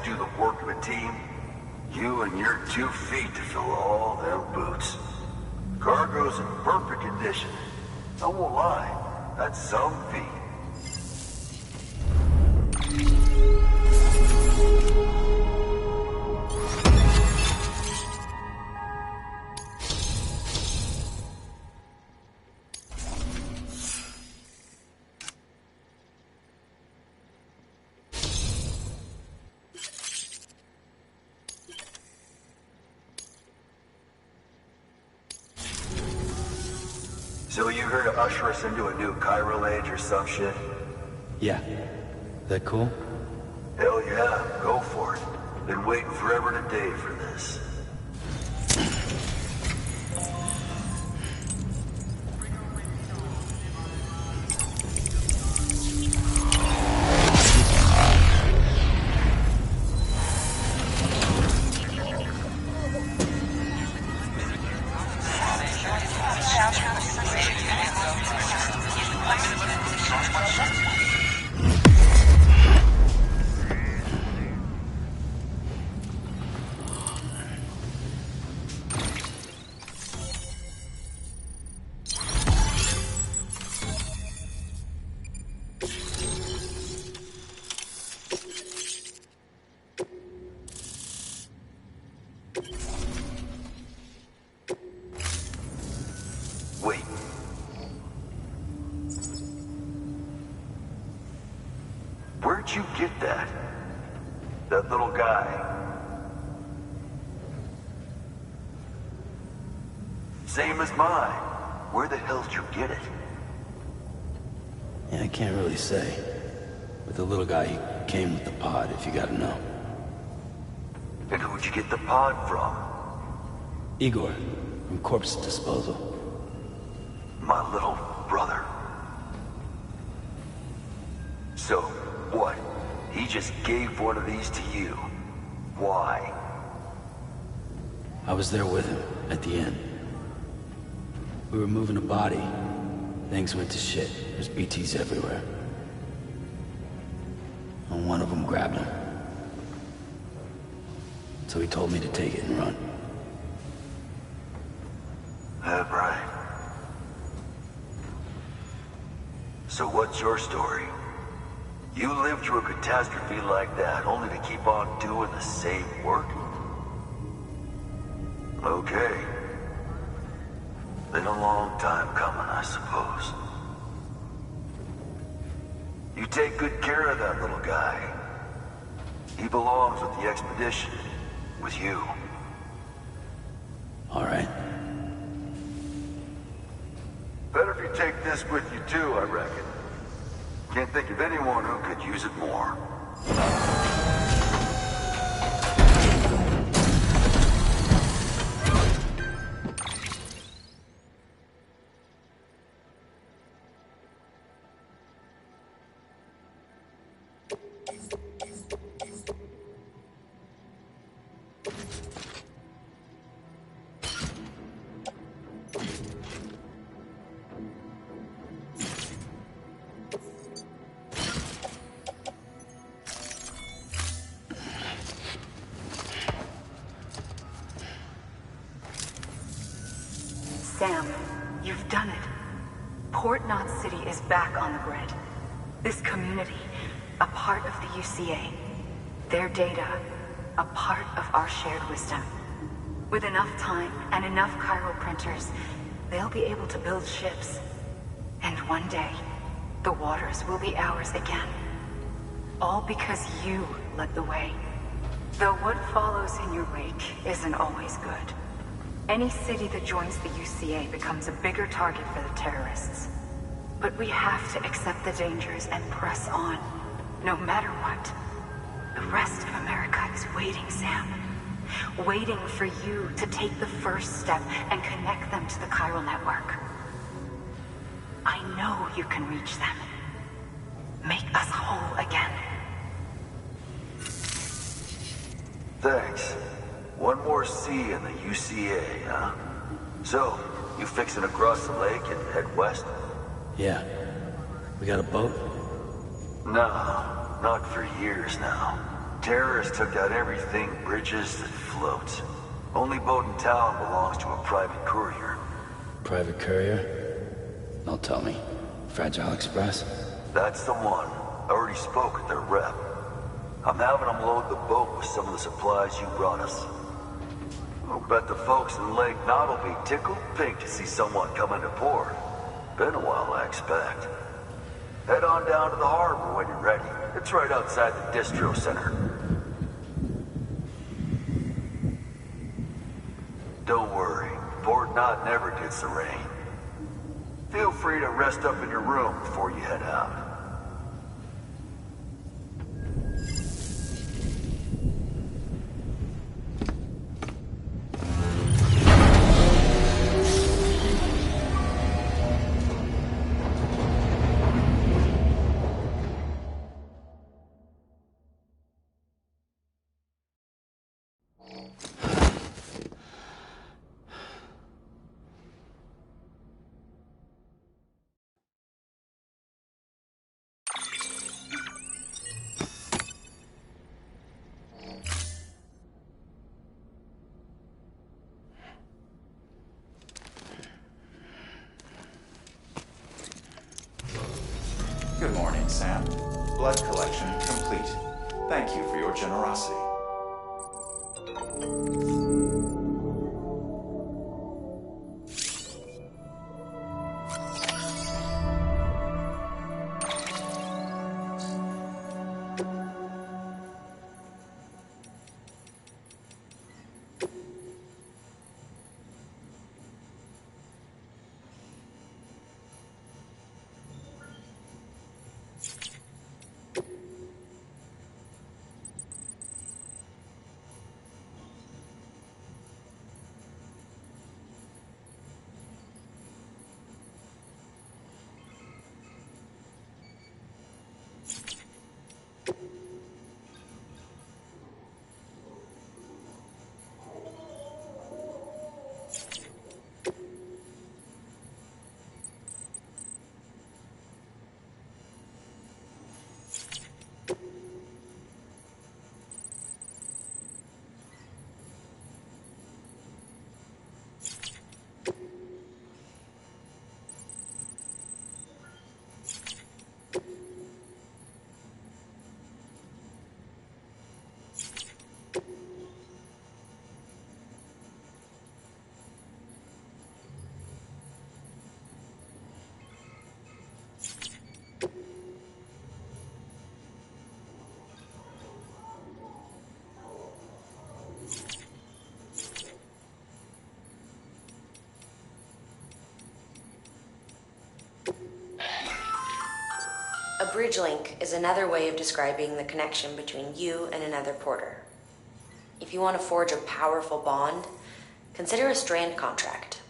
do the work of a team, you and your 2 feet to fill all them boots. Cargo's in perfect condition. I won't lie, that's some feat. So you here to usher us into a new chiral age or some shit? Yeah. That cool? Hell yeah, go for it. Been waiting forever today for this. Wait. Where'd you get that? That little guy? Same as mine. Where the hell did you get it? Yeah, I can't really say. But the little guy, he came with the pod, if you gotta know. And who'd you get the pod from? Igor, from Corpse Disposal. My little brother. So, what? He just gave one of these to you. Why? I was there with him, at the end. We were moving a body. Things went to shit. There's BTs everywhere. And one of them grabbed him. So he told me to take it and run. That right. So what's your story? You lived through a catastrophe like that, only to keep on doing the same work? Okay. Been a long time coming, I suppose. You take good care of that little guy. He belongs with the expedition. With you. All right. Better if you take this with you too, I reckon. Can't think of anyone who could use it more. Sam, you've done it. Port Knot City is back on the grid. This community, a part of the UCA. Their data, a part of our shared wisdom. With enough time and enough chiral printers, they'll be able to build ships. And one day, the waters will be ours again. All because you led the way. Though what follows in your wake isn't always good. Any city that joins the UCA becomes a bigger target for the terrorists. But we have to accept the dangers and press on, no matter what. The rest of America is waiting, Sam. Waiting for you to take the first step and connect them to the chiral network. I know you can reach them. Make us whole again. Thanks. One more C in the UCA, huh? So, you fixing to cross the lake and head west? Yeah. We got a boat? No, not for years now. Terrorists took out everything bridges that floats. Only boat in town belongs to a private courier. Private courier? Don't tell me. Fragile Express? That's the one. I already spoke with their rep. I'm having them load the boat with some of the supplies you brought us. I'll bet the folks in Lake Knot will be tickled pink to see someone come into port. Been a while, I expect. Head on down to the harbor when you're ready. It's right outside the distro center. Don't worry, Port Knot never gets the rain. Feel free to rest up in your room before you head out. Good morning, Sam. Blood collection complete. Thank you for your generosity. A bridge link is another way of describing the connection between you and another porter. If you want to forge a powerful bond, consider a strand contract.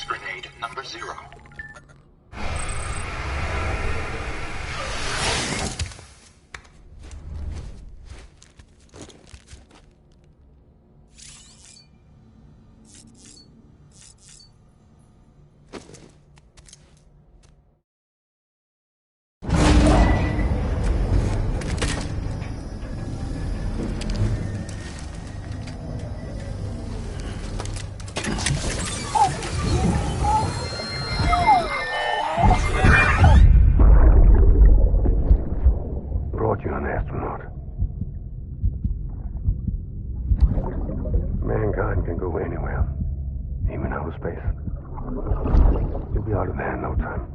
Grenade number 0. You're an astronaut. Mankind can go anywhere, even outer space. You'll be out of there in no time.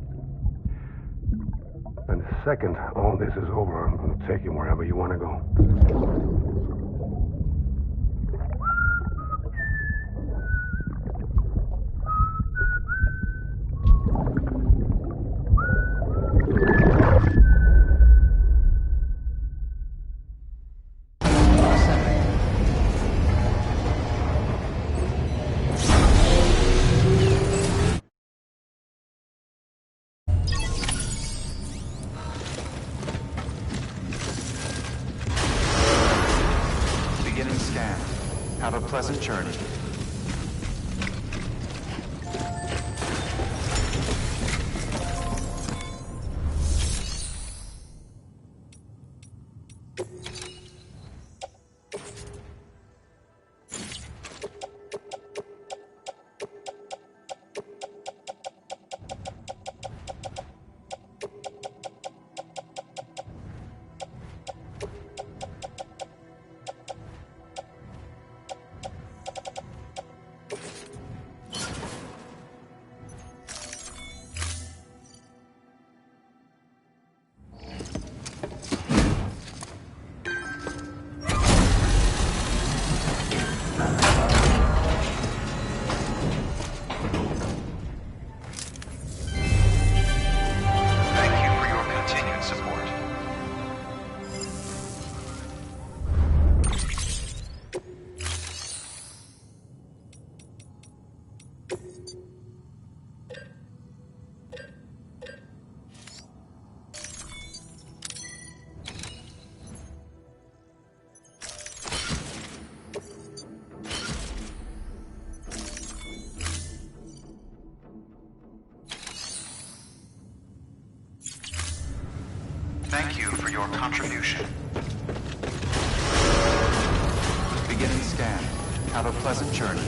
And the second all this is over, I'm going to take you wherever you want to go. Beginning scan. Have a pleasant journey. Thank you for your contribution. Beginning scan. Have a pleasant journey.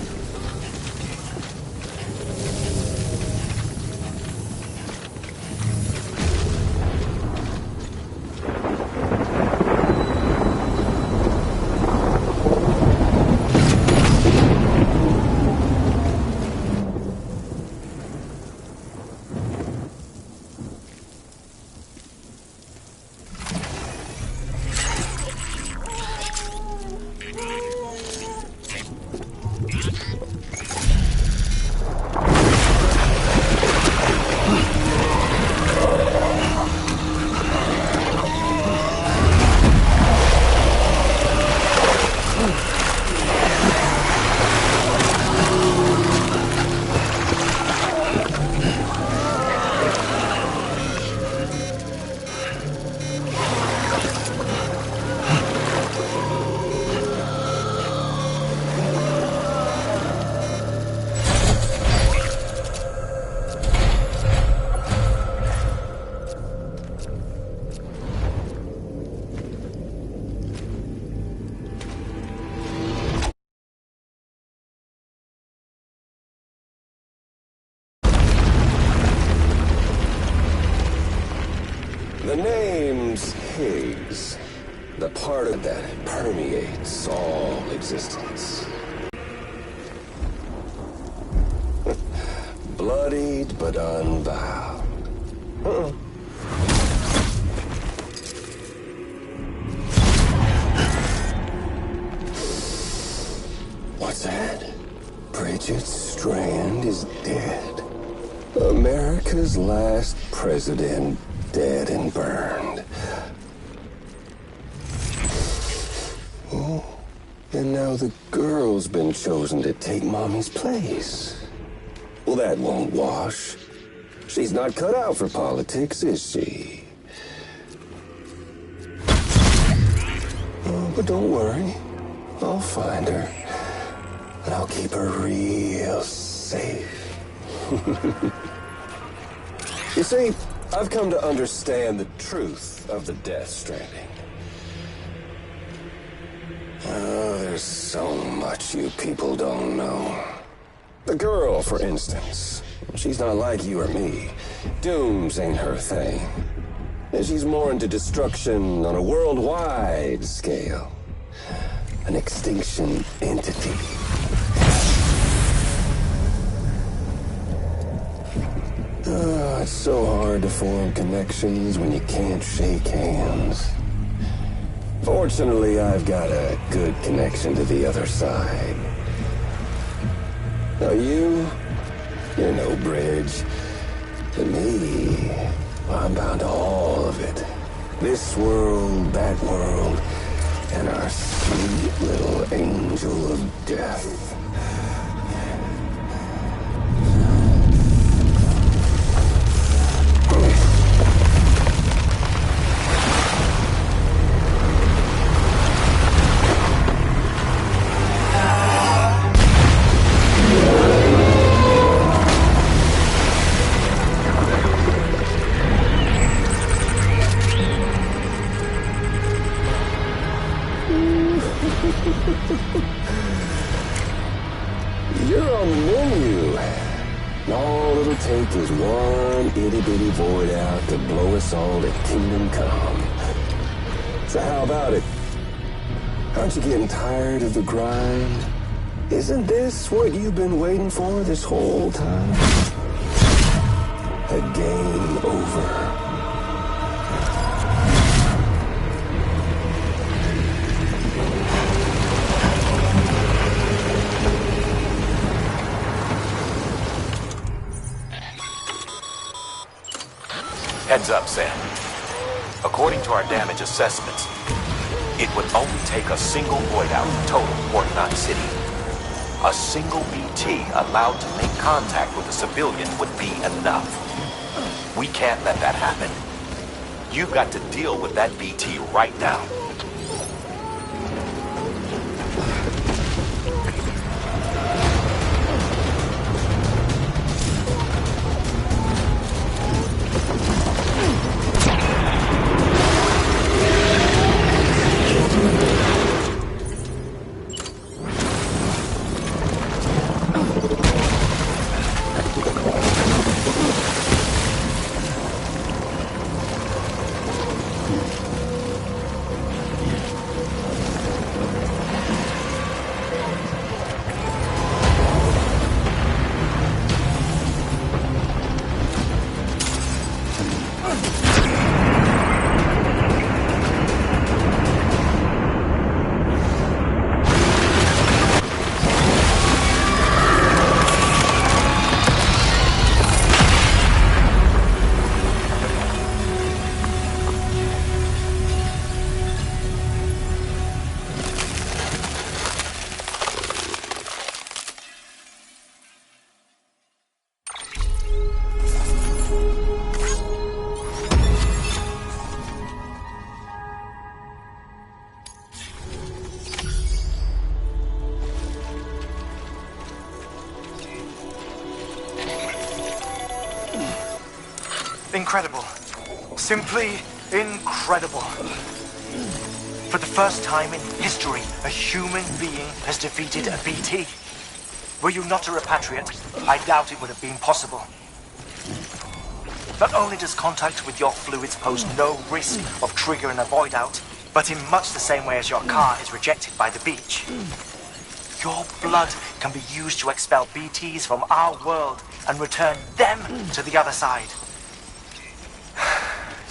name's Higgs. The part of that permeates all existence. Bloodied but unbowed. What's that? Bridget Strand is dead. America's last president dead and burned. Oh, and now the girl's been chosen to take Mommy's place. Well, that won't wash. She's not cut out for politics, is she? Oh, but don't worry. I'll find her. And I'll keep her real safe. You see, I've come to understand the truth of the Death Stranding. Oh, there's so much you people don't know. The girl, for instance, she's not like you or me. Dooms ain't her thing. And she's more into destruction on a worldwide scale. An extinction entity. Oh, it's so hard to form connections when you can't shake hands. Fortunately, I've got a good connection to the other side. Now you're no bridge. To me, I'm bound to all of it. This world, that world, and our sweet little angel of death. You're on the menu. And all it'll take is one itty-bitty void out to blow us all to kingdom come. So how about it? Aren't you getting tired of the grind? Isn't this what you've been waiting for this whole time? A game over. Heads up, Sam. According to our damage assessments, it would only take a single void out in total to Port Knot City. A single BT allowed to make contact with a civilian would be enough. We can't let that happen. You've got to deal with that BT right now. Incredible. Simply incredible. For the first time in history, a human being has defeated a BT. Were you not a repatriate, I doubt it would have been possible. Not only does contact with your fluids pose no risk of triggering a void out, but in much the same way as your car is rejected by the beach, your blood can be used to expel BTs from our world and return them to the other side.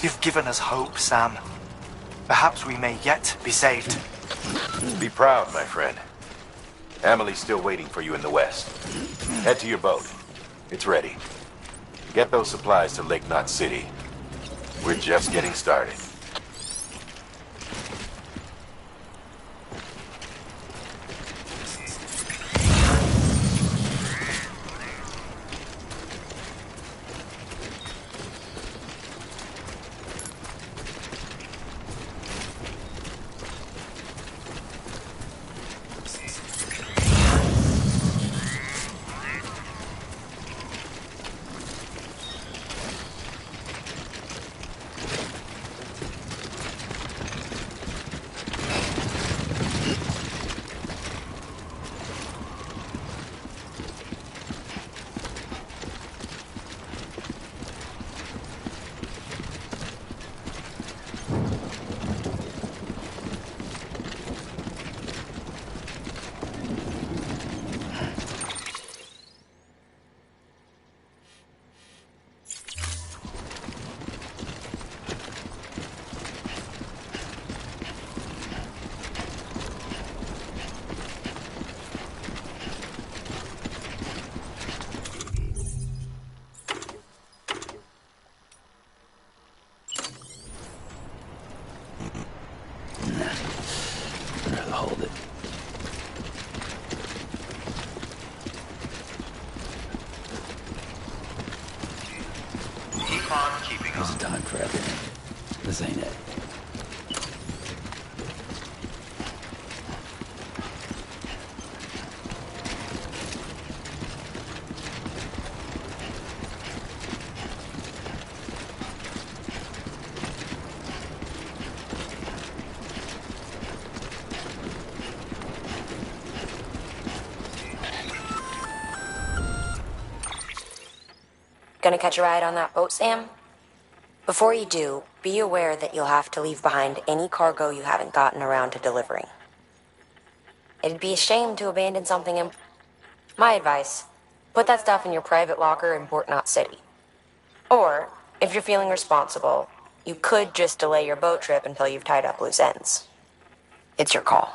You've given us hope, Sam. Perhaps we may yet be saved. Be proud, my friend. Amelie's still waiting for you in the west. Head to your boat. It's ready. Get those supplies to Lake Knot City. We're just getting started. Hold it. Keep on keeping There's a time for everything. This ain't it. Gonna catch a ride on that boat, Sam? Before you do, be aware that you'll have to leave behind any cargo you haven't gotten around to delivering. It'd be a shame to abandon something My advice, put that stuff in your private locker in Port Knot City. Or, if you're feeling responsible, you could just delay your boat trip until you've tied up loose ends. It's your call.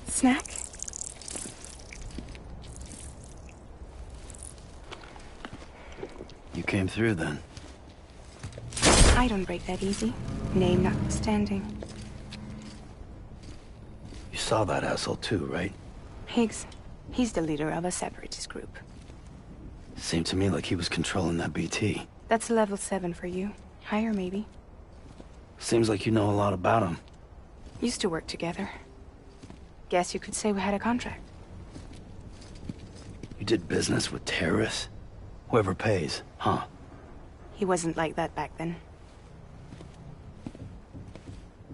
Snack? You came through then. I don't break that easy. Name notwithstanding. You saw that asshole too, right? Higgs. He's the leader of a separatist group. Seemed to me like he was controlling that BT. That's level 7 for you. Higher, maybe. Seems like you know a lot about him. Used to work together. Guess you could say we had a contract. You did business with terrorists? Whoever pays, huh? He wasn't like that back then.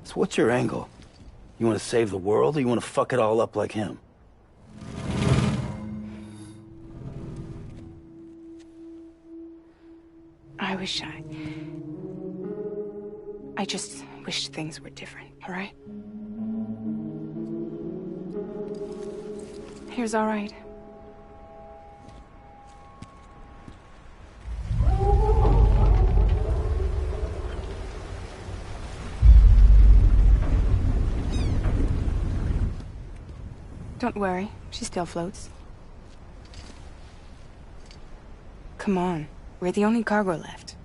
So what's your angle? You want to save the world, or you want to fuck it all up like him? I just wish things were different, all right? Here's all right. Don't worry, she still floats. Come on, we're the only cargo left.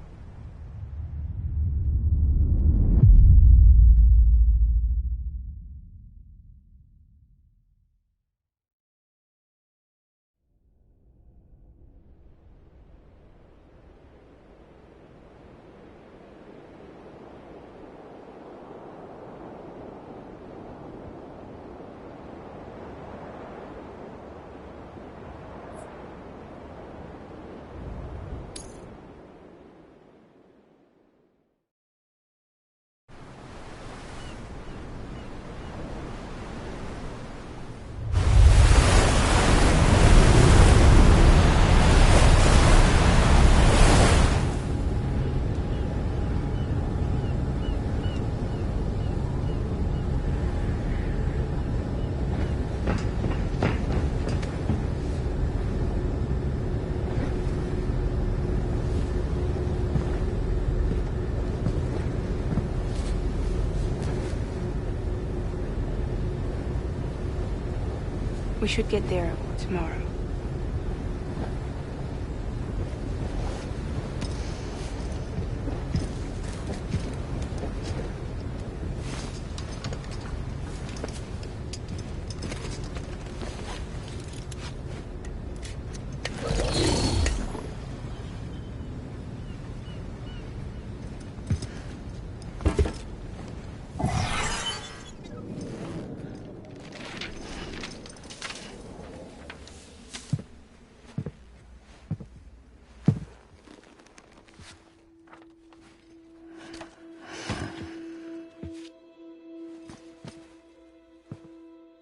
We should get there tomorrow.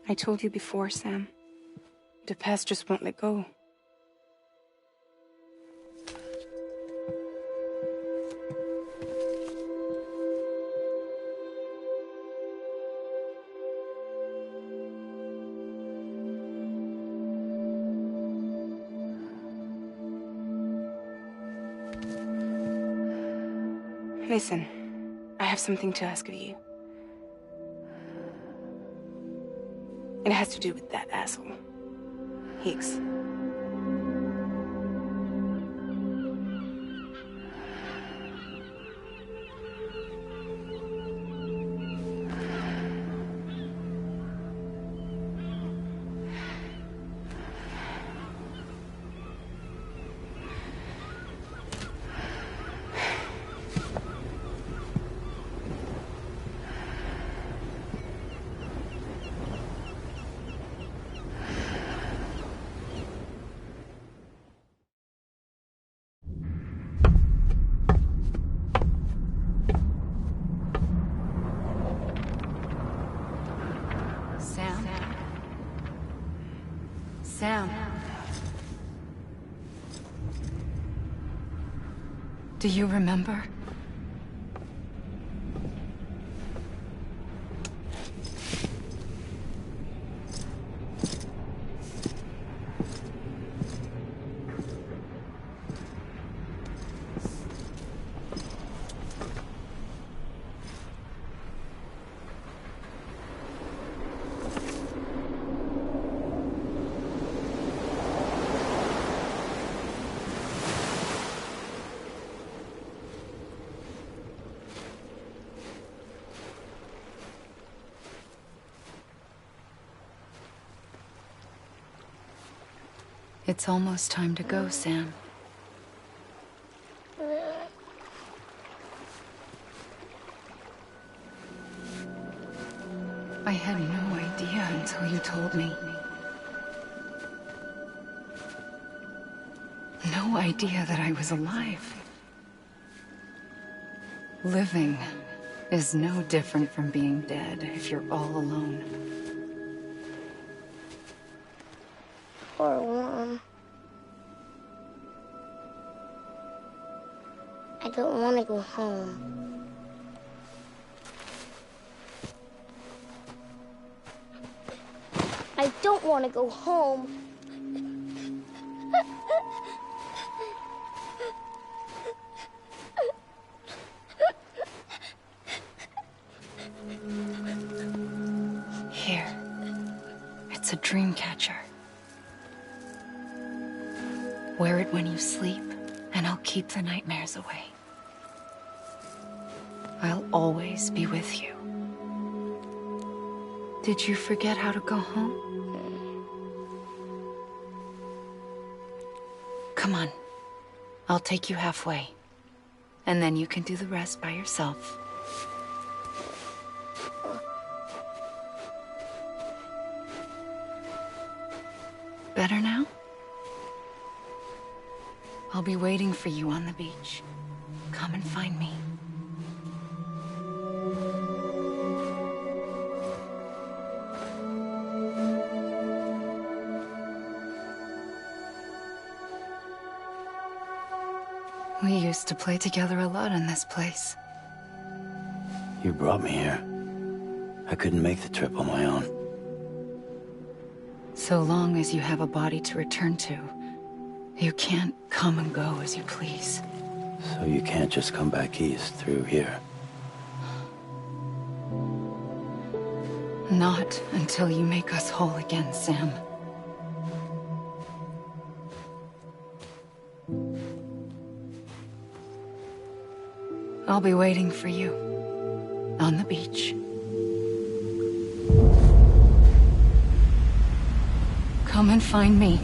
I told you before, Sam. The past just won't let go. Listen, I have something to ask of you. It has to do with that asshole, Higgs. Sam. Do you remember? It's almost time to go, Sam. I had no idea until you told me. No idea that I was alive. Living is no different from being dead if you're all alone. Poor Mom. I don't want to go home. I don't want to go home. Here. It's a dream catcher. Wear it when you sleep, and I'll keep the nightmares away. I'll always be with you. Did you forget how to go home? Come on. I'll take you halfway. And then you can do the rest by yourself. Better now? I'll be waiting for you on the beach. Come and find me. We used to play together a lot in this place. You brought me here. I couldn't make the trip on my own. So long as you have a body to return to, you can't come and go as you please. So you can't just come back east through here? Not until you make us whole again, Sam. I'll be waiting for you on the beach. Come and find me.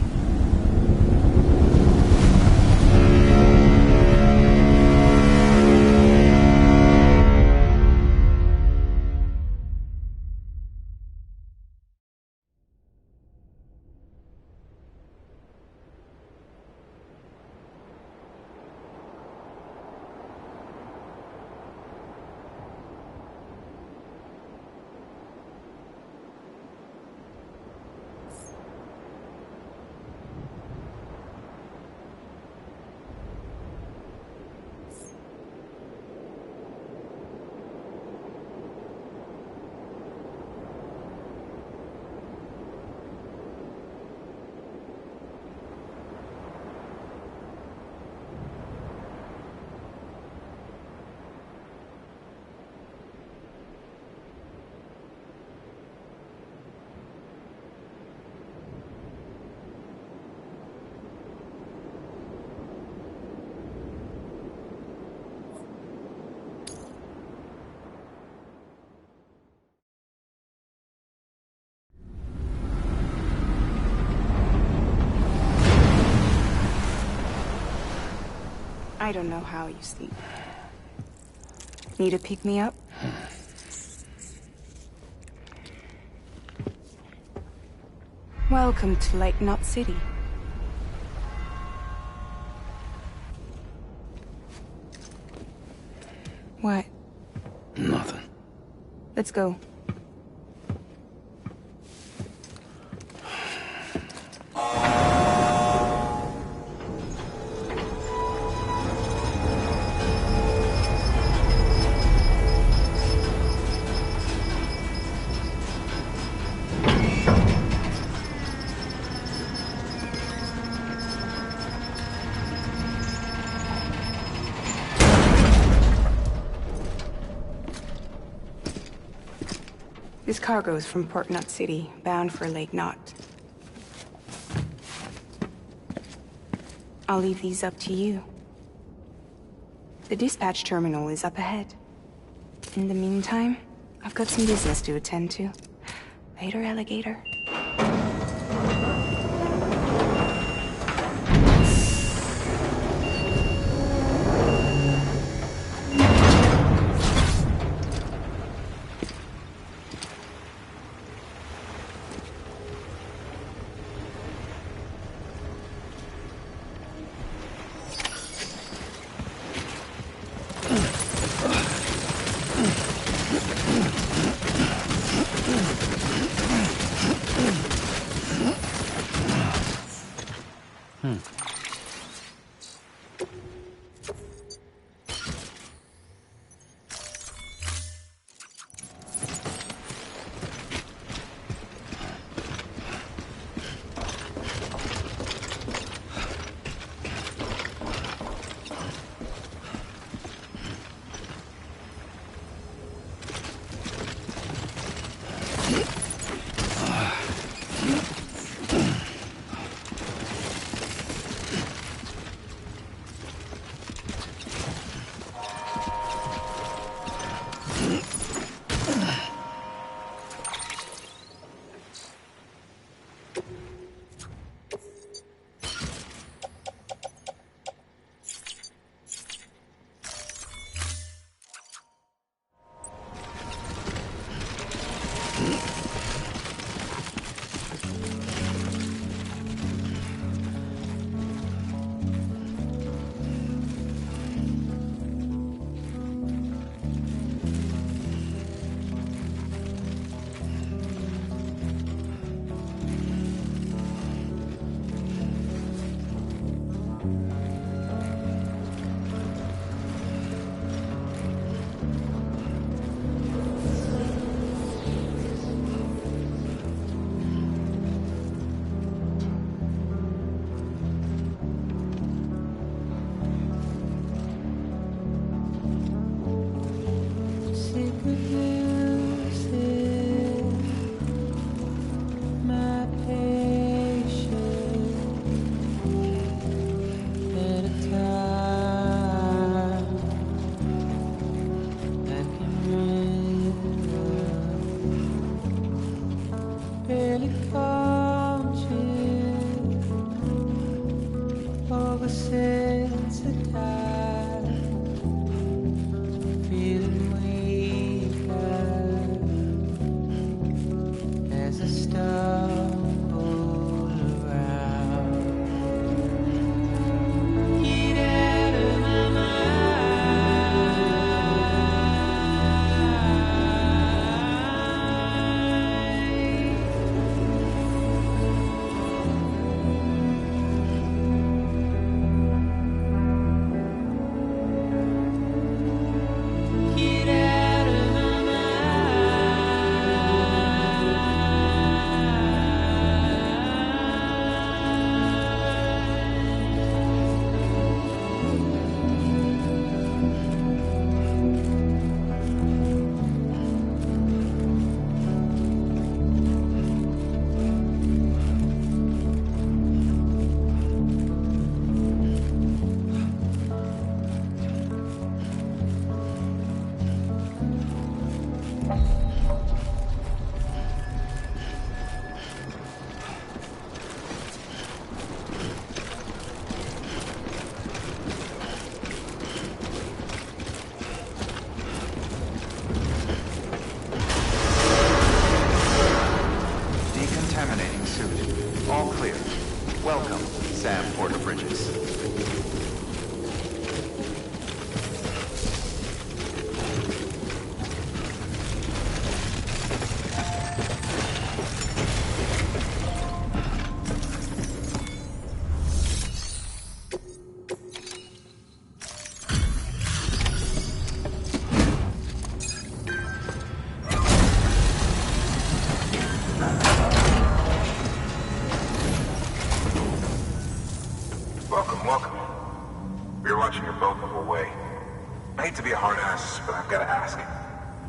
I don't know how you sleep. Need to pick me up? Welcome to Lake Knot City. What? Nothing. Let's go. This cargo is from Port Knot City, bound for Lake Knot. I'll leave these up to you. The dispatch terminal is up ahead. In the meantime, I've got some business to attend to. Later, alligator.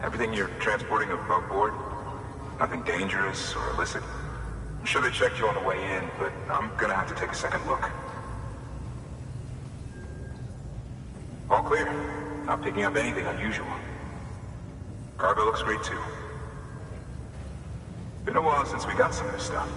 Everything you're transporting above board? Nothing dangerous or illicit? I'm sure they checked you on the way in, but I'm gonna have to take a second look. All clear. Not picking up anything unusual. Cargo looks great too. Been a while since we got some of this stuff.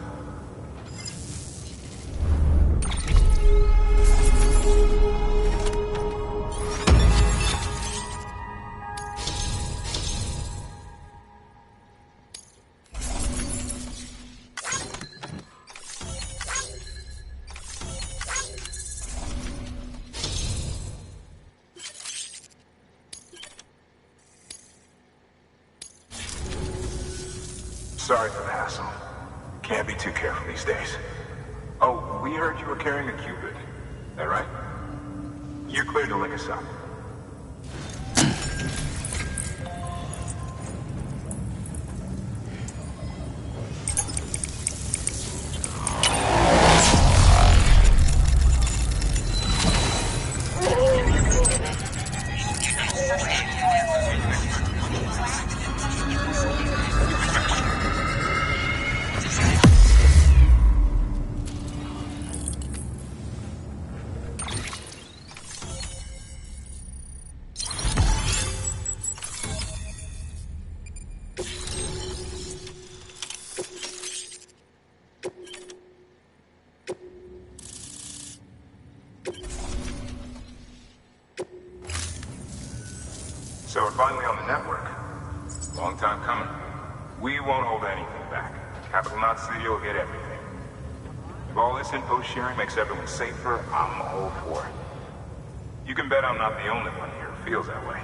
Sorry for the hassle. Can't be too careful these days. Oh, we heard you were carrying a Cupid. That right? You're clear to link us up. So we're finally on the network. Long time coming. We won't hold anything back. Capital Knot City will get everything. If all this info sharing makes everyone safer, I'm all for it. You can bet I'm not the only one here who feels that way.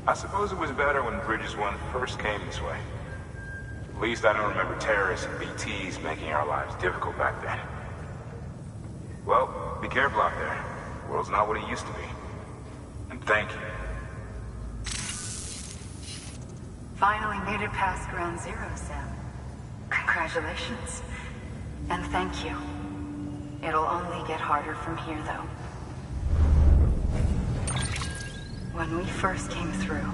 I suppose it was better when Bridges 1 first came this way. At least I don't remember terrorists and BTs making our lives difficult back then. Well, be careful out there. The world's not what it used to be. And thank you. Finally made it past ground zero, Sam. Congratulations. And thank you. It'll only get harder from here, though. When we first came through,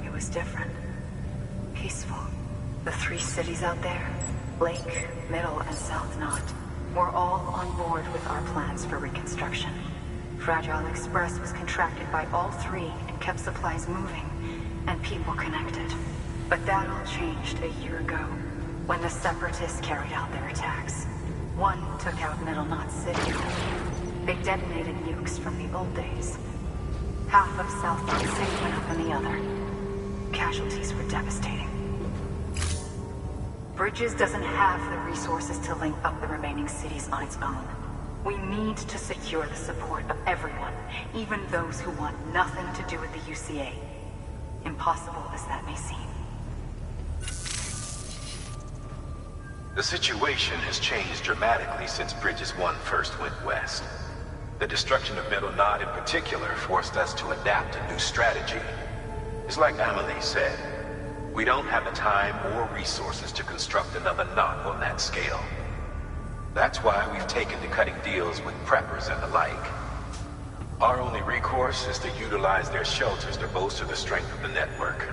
it was different. Peaceful. The 3 cities out there, Lake, Middle, and South Knot, were all on board with our plans for reconstruction. Fragile Express was contracted by all 3 and kept supplies moving, and people connected. But that all changed a year ago, when the Separatists carried out their attacks. One took out Middle Knot City, They detonated nukes from the old days. Half of South Park City went up in the other. Casualties were devastating. Bridges doesn't have the resources to link up the remaining cities on its own. We need to secure the support of everyone, even those who want nothing to do with the UCA. Impossible as that may seem. The situation has changed dramatically since Bridges 1 first went west. The destruction of Middle Knot in particular forced us to adapt a new strategy. It's like Amelie said, we don't have the time or resources to construct another knot on that scale. That's why we've taken to cutting deals with preppers and the like. Our only recourse is to utilize their shelters to bolster the strength of the network.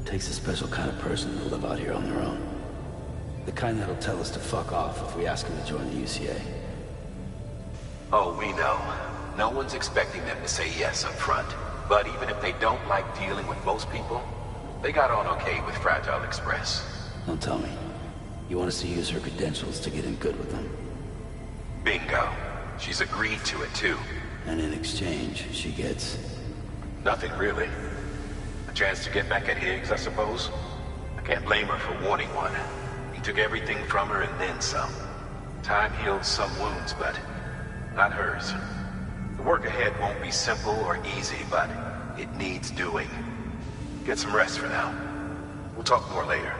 Takes a special kind of person to live out here on their own. The kind that'll tell us to fuck off if we ask them to join the UCA. Oh, we know. No one's expecting them to say yes up front. But even if they don't like dealing with most people, they got on okay with Fragile Express. Don't tell me. You want us to use her credentials to get in good with them? Bingo. She's agreed to it too. And in exchange, she gets... Nothing really. A chance to get back at Higgs, I suppose. I can't blame her for wanting one. He took everything from her and then some. Time heals some wounds, but not hers. The work ahead won't be simple or easy, but it needs doing. Get some rest for now. We'll talk more later.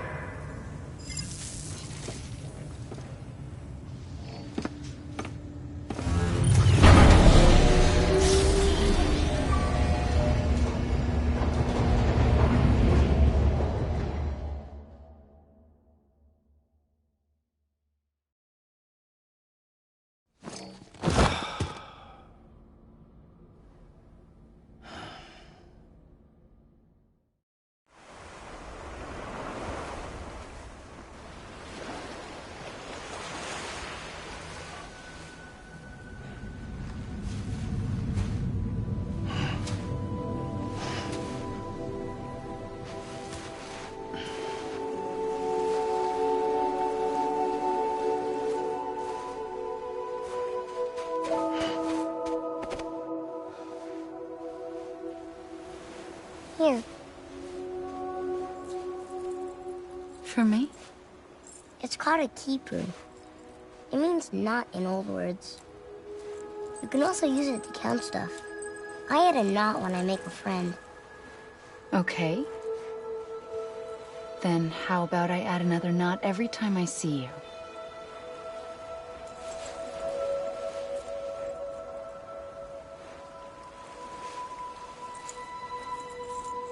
Here. For me? It's called a keeper. It means knot in old words. You can also use it to count stuff. I add a knot when I make a friend. Okay. Then how about I add another knot every time I see you?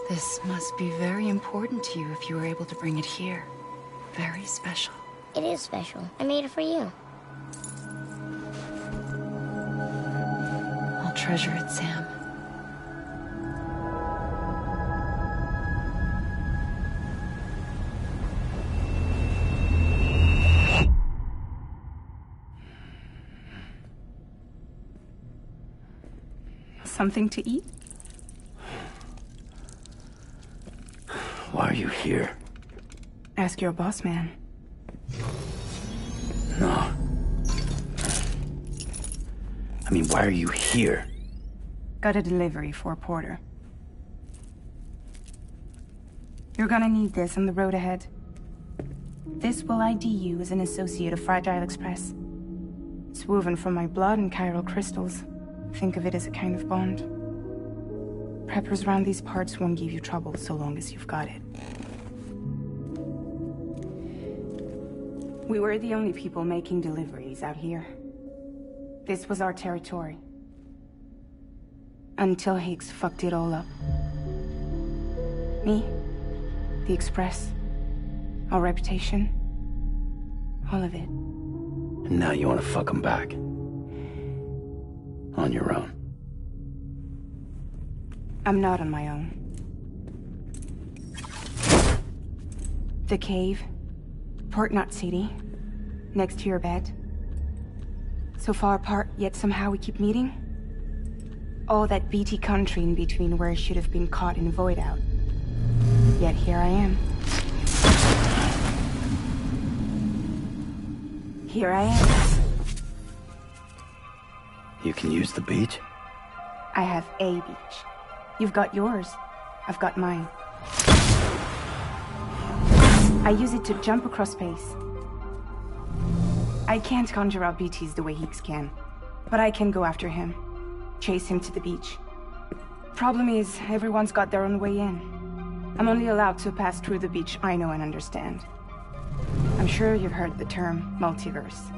This must be very important to you if you were able to bring it here. Very special. It is special. I made it for you. I'll treasure it, Sam. Something to eat? Why are you here? Ask your boss man. No. I mean, why are you here? Got a delivery for Porter. You're gonna need this on the road ahead. This will ID you as an associate of Fragile Express. It's woven from my blood and chiral crystals. Think of it as a kind of bond. Preppers around these parts won't give you trouble so long as you've got it. We were the only people making deliveries out here. This was our territory. Until Higgs fucked it all up. Me, the Express, our reputation, all of it. And now you want to fuck him back. On your own. I'm not on my own. The cave, Port Knot City, next to your bed. So far apart, yet somehow we keep meeting. All that BT country in between where I should have been caught in void out. Yet here I am. Here I am. You can use the beach? I have a beach. You've got yours. I've got mine. I use it to jump across space. I can't conjure up BTs the way Heeks can, but I can go after him. Chase him to the beach. Problem is, everyone's got their own way in. I'm only allowed to pass through the beach I know and understand. I'm sure you've heard the term multiverse.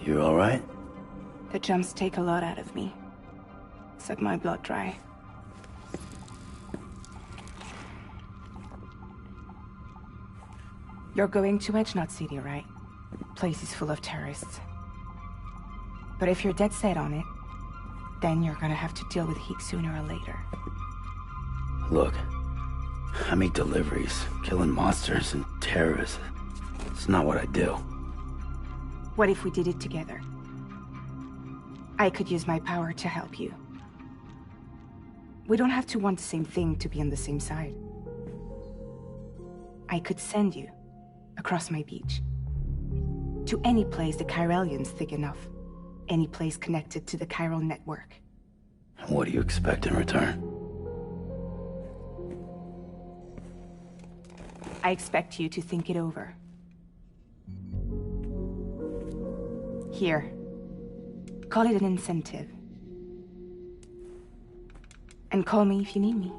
You alright? The jumps take a lot out of me. Suck my blood dry. You're going to Edgenut City, right? Place is full of terrorists. But if you're dead set on it, then you're gonna have to deal with Heek sooner or later. Look, I make deliveries, killing monsters and terrorists. It's not what I do. What if we did it together? I could use my power to help you. We don't have to want the same thing to be on the same side. I could send you across my beach. To any place the Chiralian's thick enough. Any place connected to the chiral network. What do you expect in return? I expect you to think it over. Here. Call it an incentive. And call me if you need me.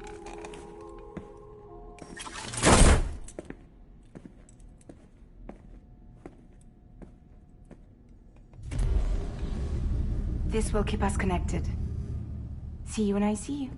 This will keep us connected. See you when I see you.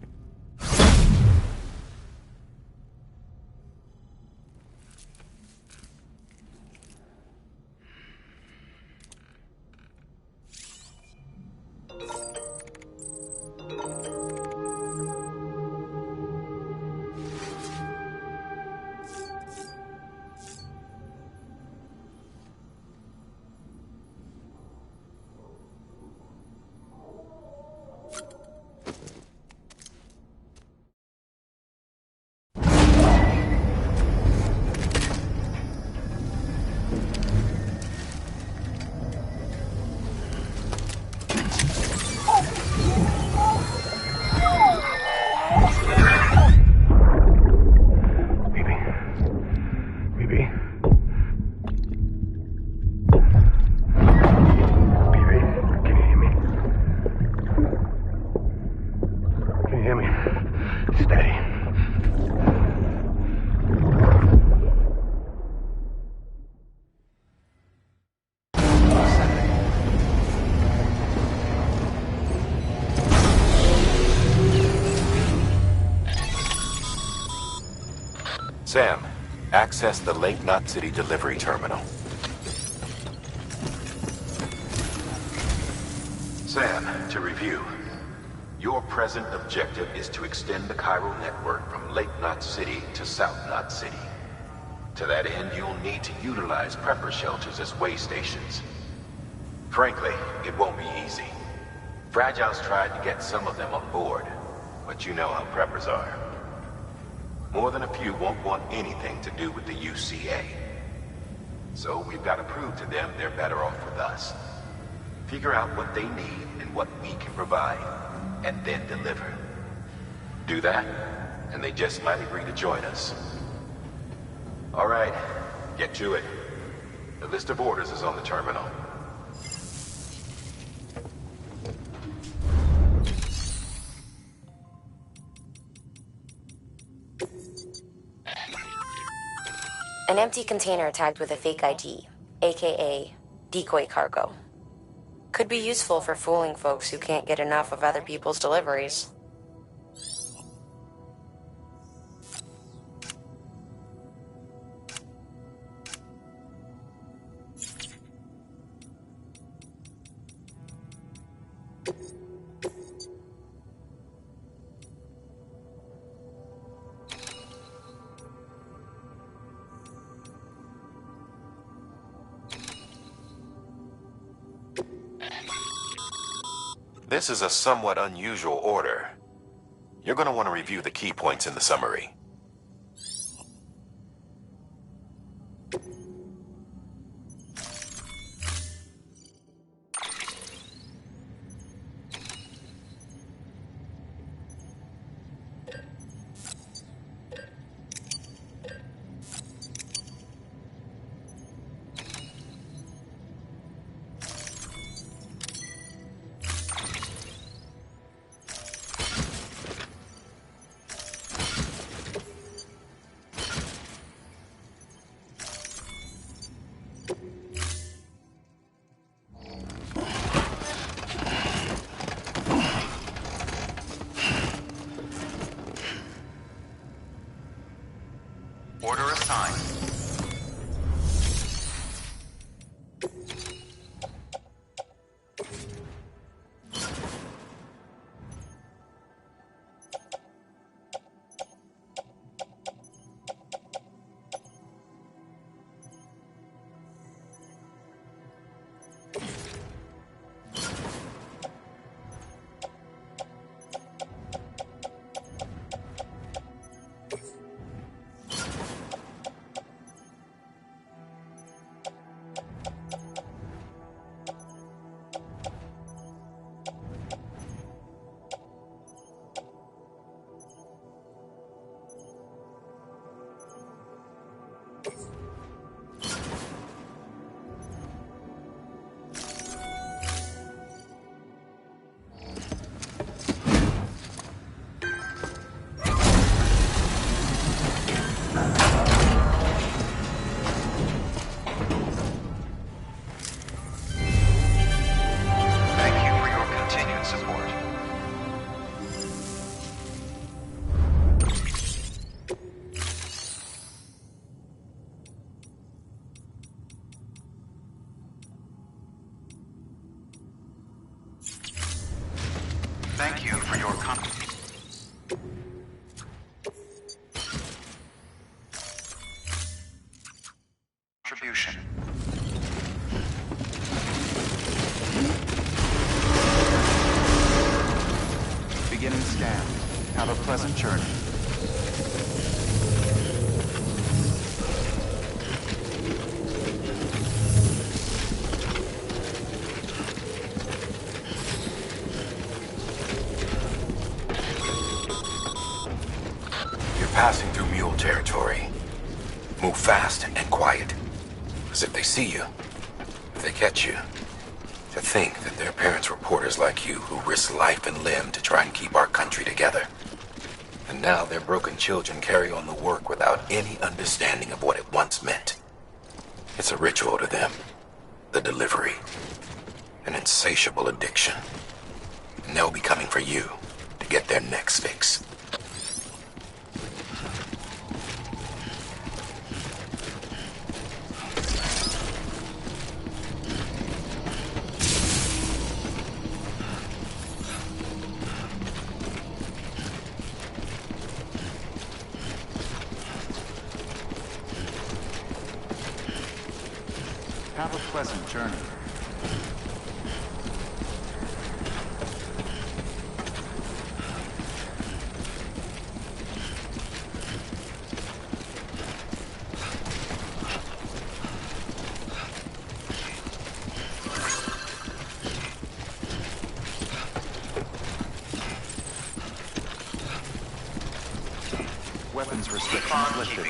Sam, access the Lake Knot City delivery terminal. Sam, to review. Your present objective is to extend the chiral network from Lake Knot City to South Knot City. To that end, you'll need to utilize prepper shelters as way stations. Frankly, it won't be easy. Fragile's tried to get some of them on board, but you know how preppers are. More than a few won't want anything to do with the UCA. So we've got to prove to them they're better off with us. Figure out what they need and what we can provide, and then deliver. Do that, and they just might agree to join us. All right, get to it. The list of orders is on the terminal. An empty container tagged with a fake ID, aka decoy cargo. Could be useful for fooling folks who can't get enough of other people's deliveries. This is a somewhat unusual order. You're going to want to review the key points in the summary. Thank you for your contribution. Beginning scan. Have a pleasant journey. Passing through mule territory. Move fast and quiet. Because if they see you, if they catch you, to think that their parents were porters like you who risked life and limb to try and keep our country together. And now their broken children carry on the work without any understanding of what it once meant. It's a ritual to them. The delivery. An insatiable addiction. And they'll be coming for you to get their next fix. Have a pleasant journey. Weapons restrictions lifted.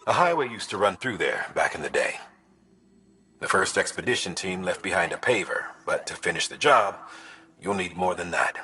A highway used to run through there back in the day. The first expedition team left behind a paver, but to finish the job, you'll need more than that.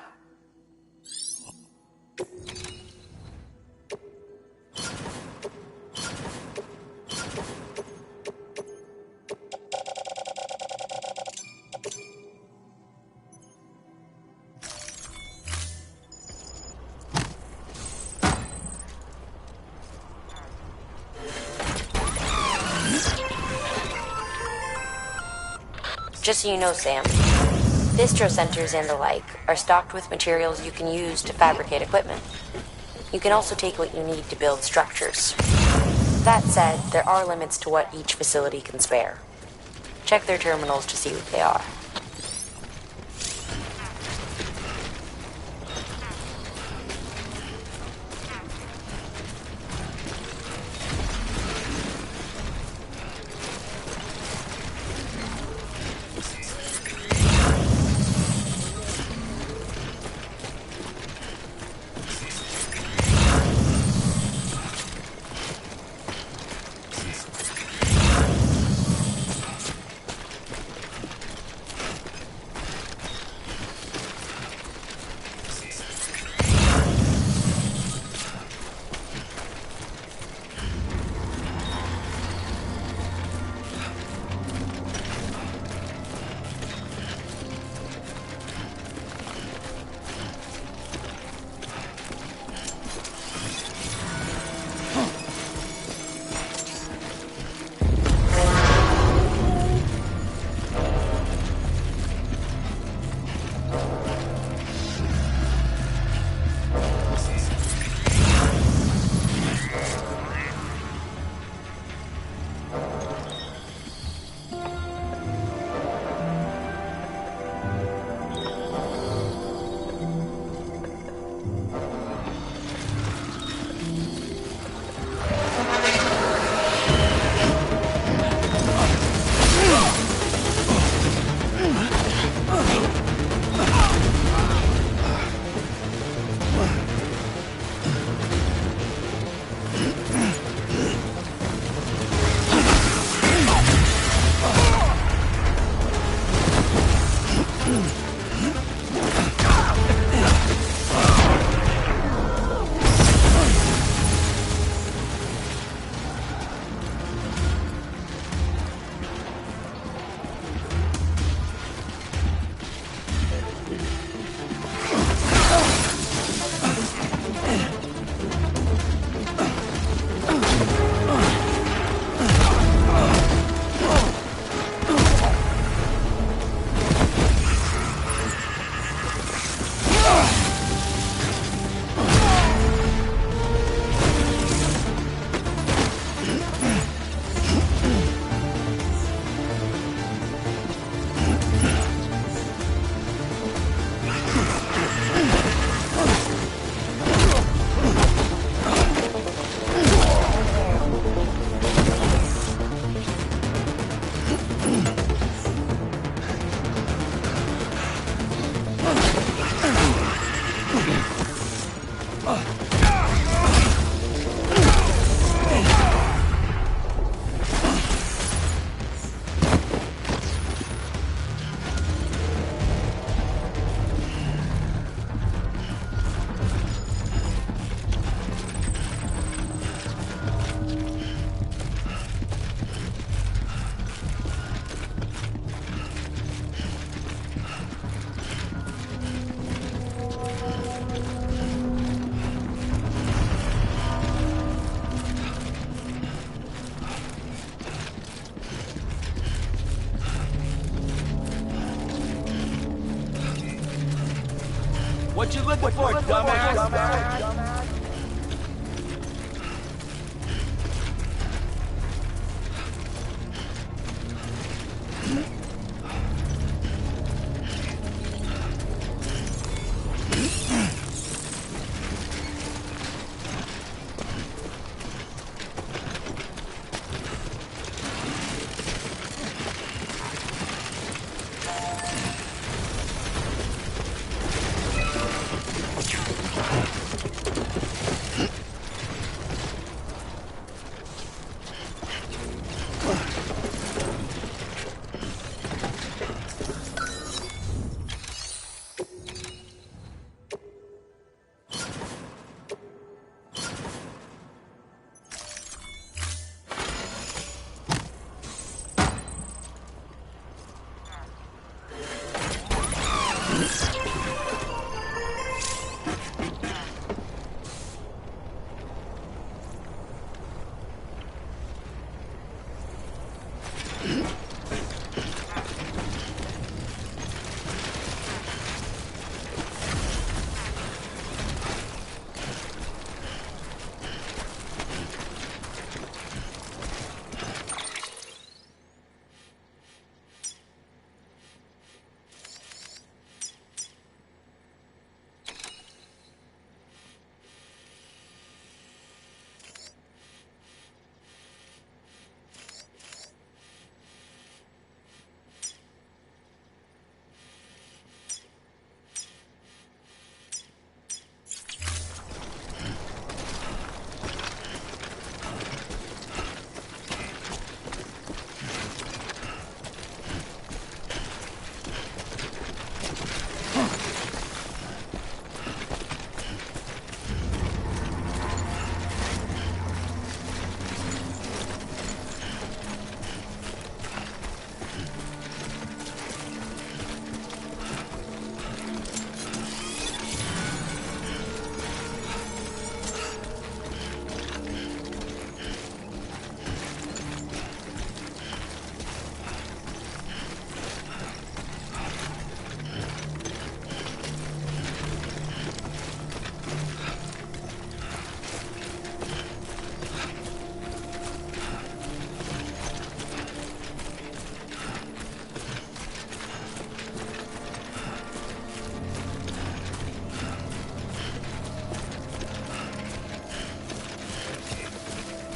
Just so you know, Sam, distro centers and the like are stocked with materials you can use to fabricate equipment. You can also take what you need to build structures. That said, there are limits to what each facility can spare. Check their terminals to see what they are. What you looking for, dumbass?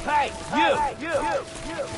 Hey, you!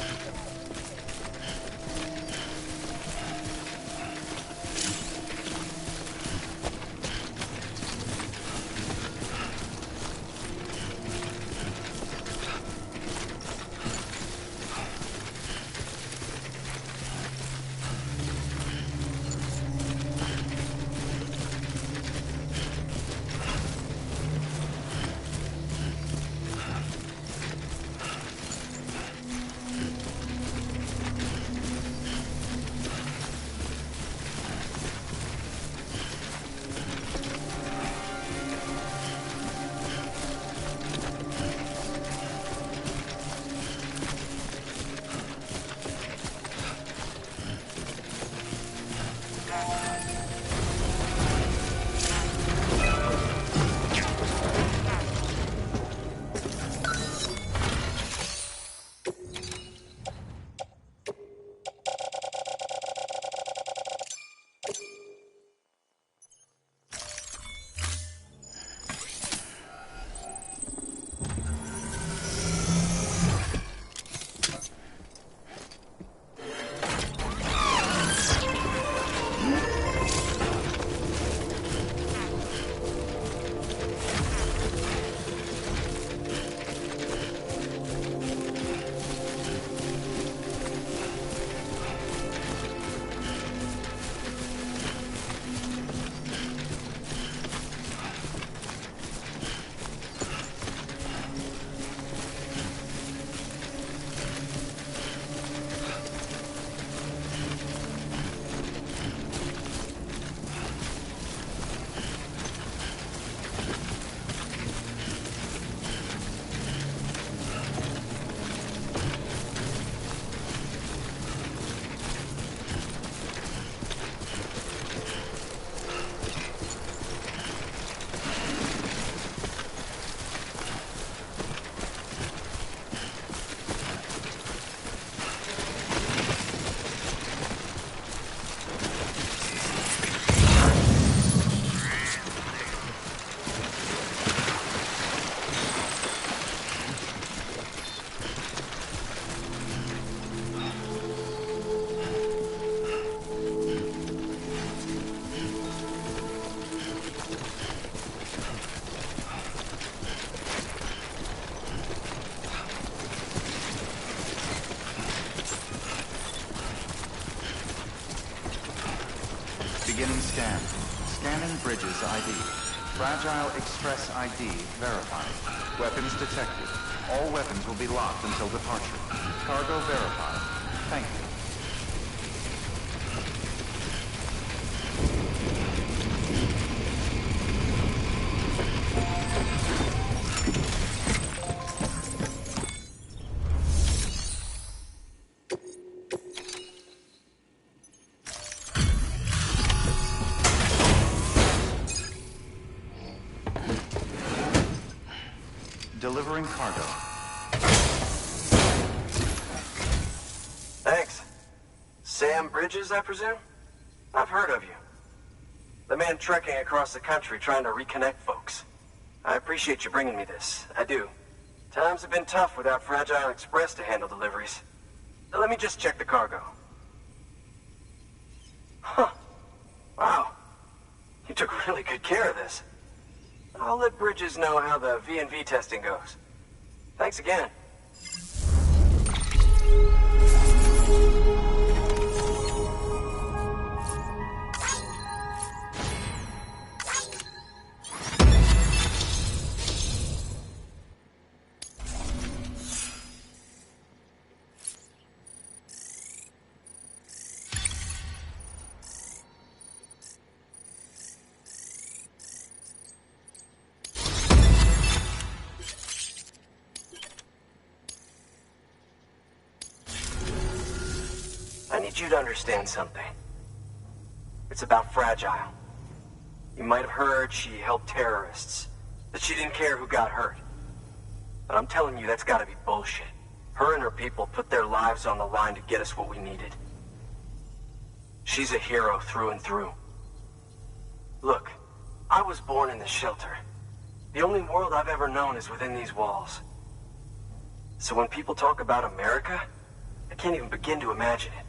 Bridges ID. Fragile Express ID verified. Weapons detected. All weapons will be locked until departure. Cargo verified. Thank you. Delivering cargo. Thanks. Sam Bridges, I presume? I've heard of you. The man trekking across the country trying to reconnect folks. I appreciate you bringing me this. I do. Times have been tough without Fragile Express to handle deliveries. Now, let me just check the cargo. Huh. Wow. You took really good care of this. I'll let Bridges know how the V&V testing goes. Thanks again. I need you to understand something. It's about Fragile. You might have heard she helped terrorists, that she didn't care who got hurt. But I'm telling you, that's gotta be bullshit. Her and her people put their lives on the line to get us what we needed. She's a hero through and through. Look, I was born in the shelter. The only world I've ever known is within these walls. So when people talk about America, I can't even begin to imagine it.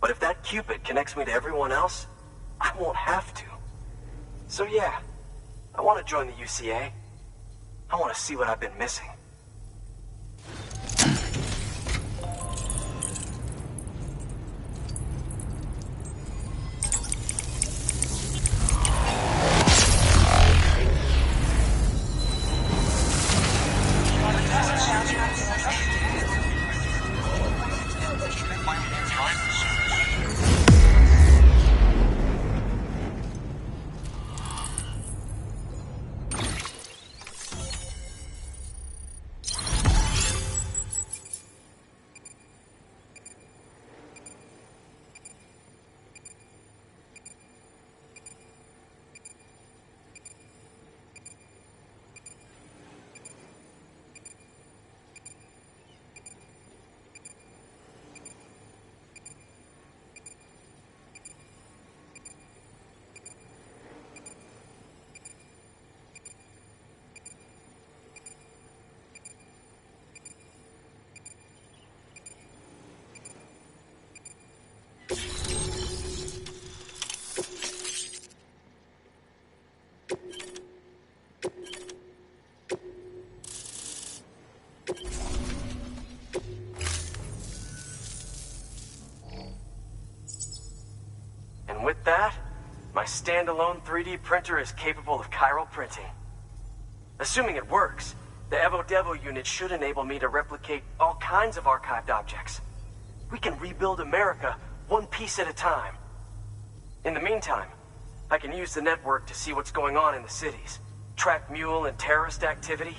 But if that Cupid connects me to everyone else, I won't have to. So yeah, I want to join the UCA. I want to see what I've been missing. And with that, my standalone 3D printer is capable of chiral printing. Assuming it works, the Evo Devo unit should enable me to replicate all kinds of archived objects. We can rebuild America one piece at a time. In the meantime, I can use the network to see what's going on in the cities, track mule and terrorist activity.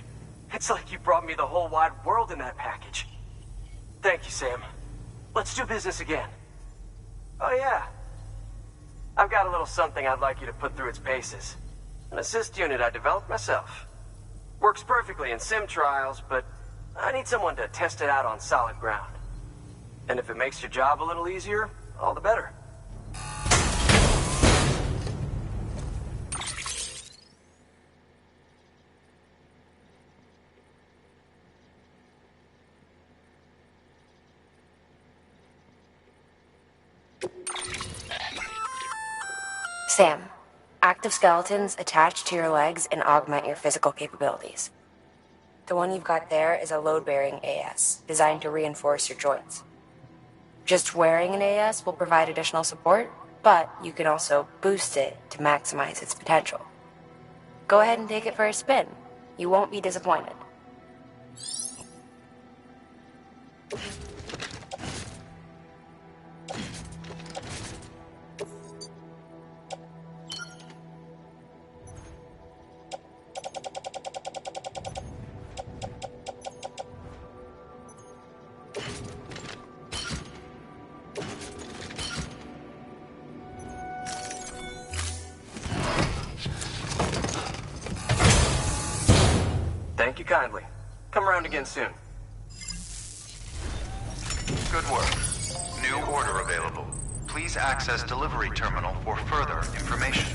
It's like you brought me the whole wide world in that package. Thank you, Sam. Let's do business again. Oh yeah. I've got a little something I'd like you to put through its paces. An assist unit I developed myself. Works perfectly in sim trials, but I need someone to test it out on solid ground. And if it makes your job a little easier, all the better. Sam, active skeletons attach to your legs and augment your physical capabilities. The one you've got there is a load-bearing AS, designed to reinforce your joints. Just wearing an AS will provide additional support, but you can also boost it to maximize its potential. Go ahead and take it for a spin. You won't be disappointed. Thank you kindly. Come around again soon. Good work. New order available. Please access delivery terminal for further information.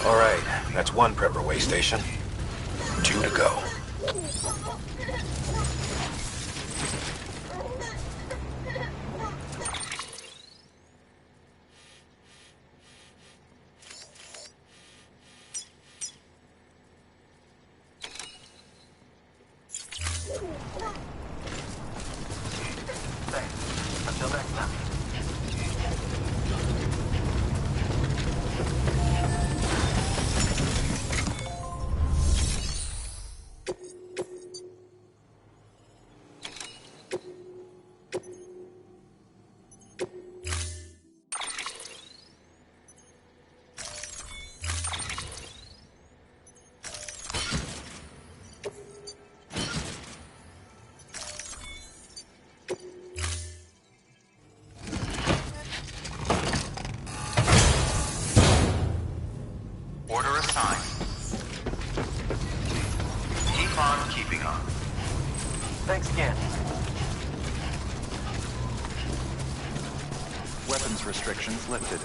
All right, that's one prepper way station. 2 to go. Thanks. Until next time. Order assigned. Keep on keeping on. Thanks again. Weapons restrictions lifted.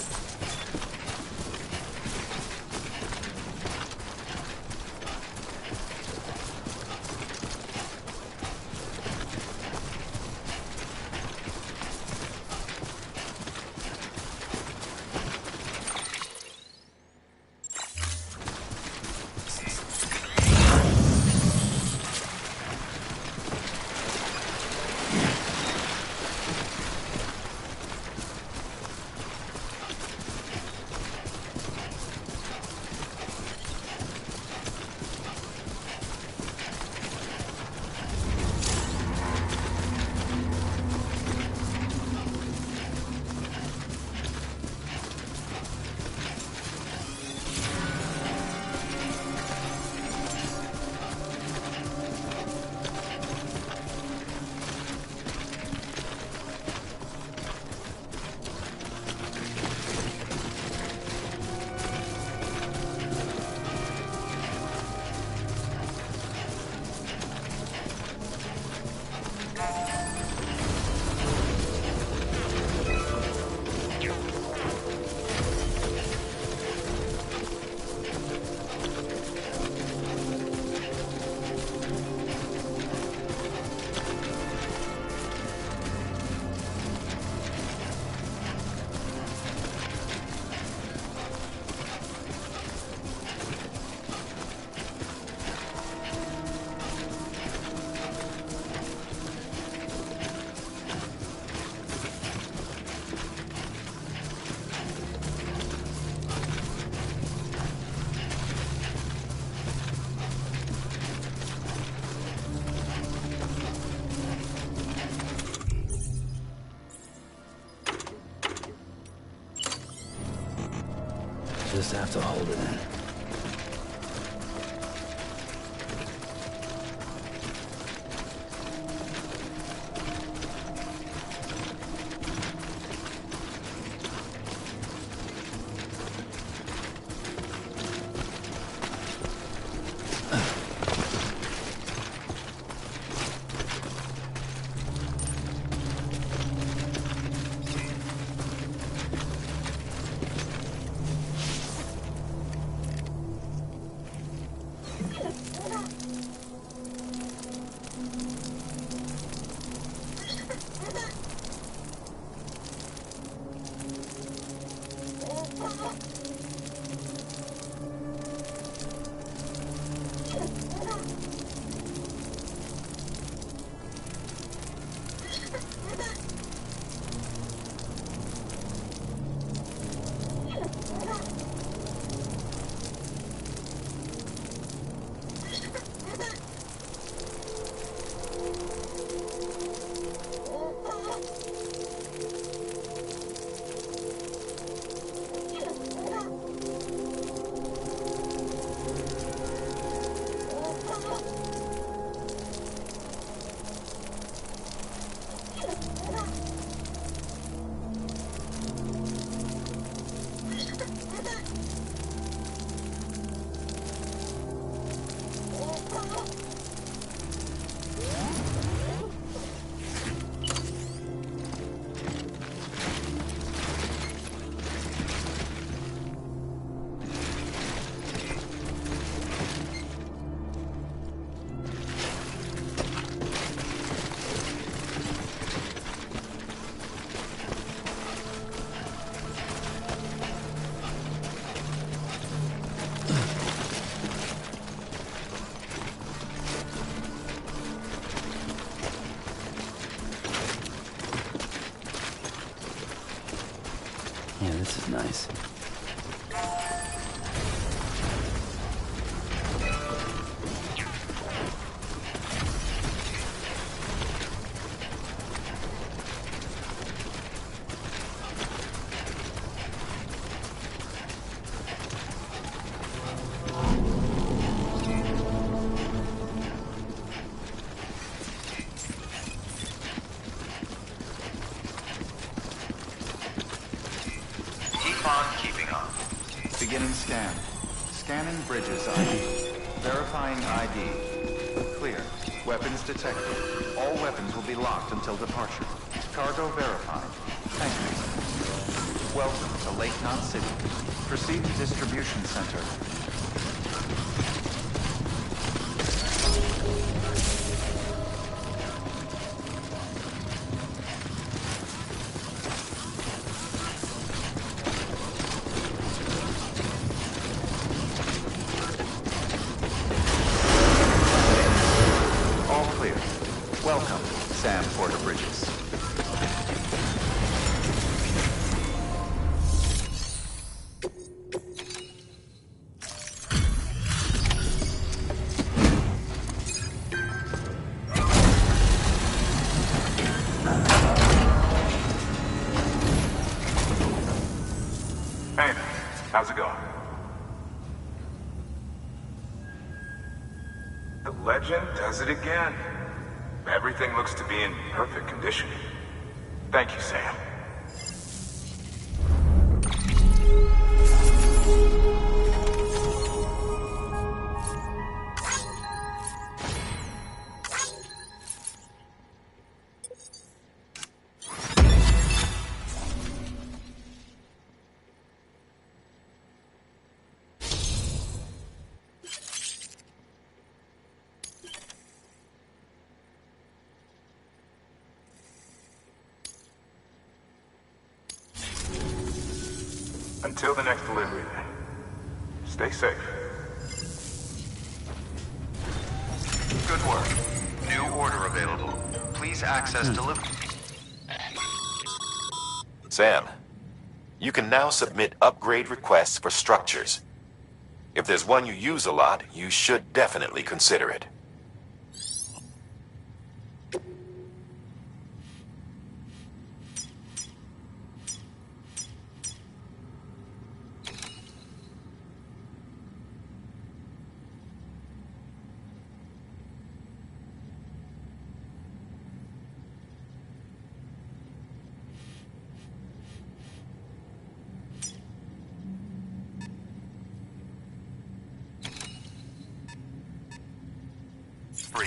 Just have to hold it in. Yeah, this is nice. Beginning scan. Scanning bridges ID. Verifying ID. Clear. Weapons detected. All weapons will be locked until departure. Cargo verified. Thank you. Welcome to Lake Knot City. Proceed to distribution center. How's it going? The legend does it again. Everything looks to be in perfect condition. Thank you, Sam. Until the next delivery, then. Stay safe. Good work. New order available. Please access delivery. Sam, you can now submit upgrade requests for structures. If there's one you use a lot, you should definitely consider it.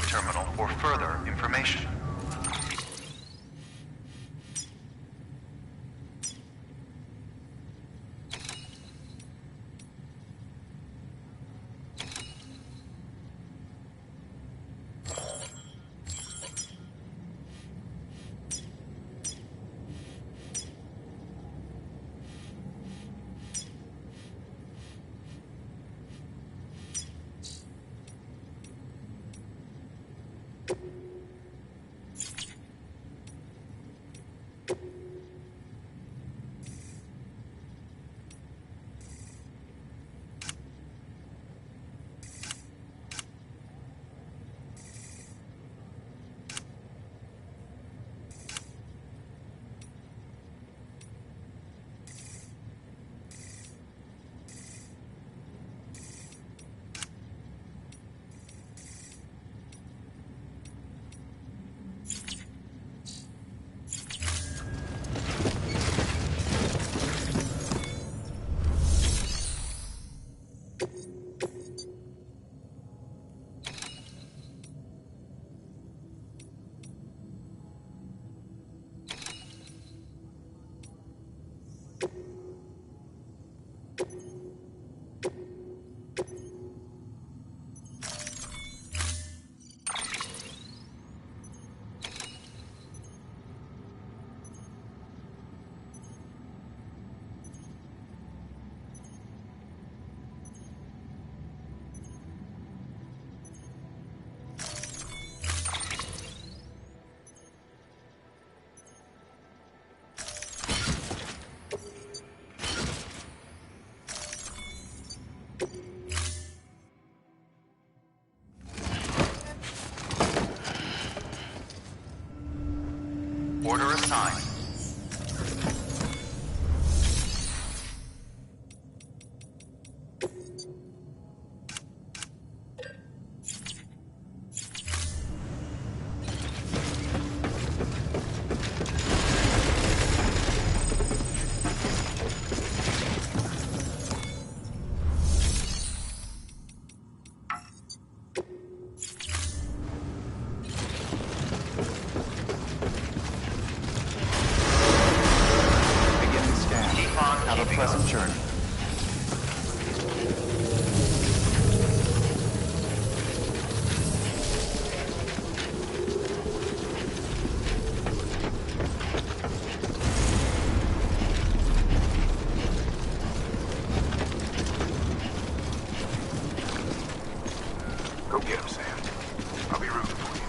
Terminal for further information. sign. Have a pleasant journey. Go get him, Sam. I'll be rooting for you.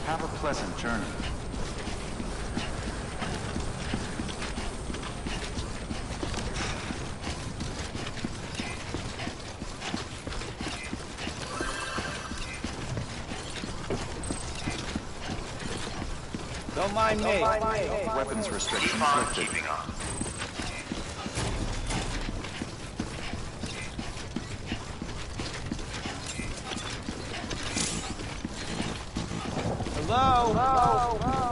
Have a pleasant journey. Don't mind me. Weapons restrictions lifted. Keeping on. Hello?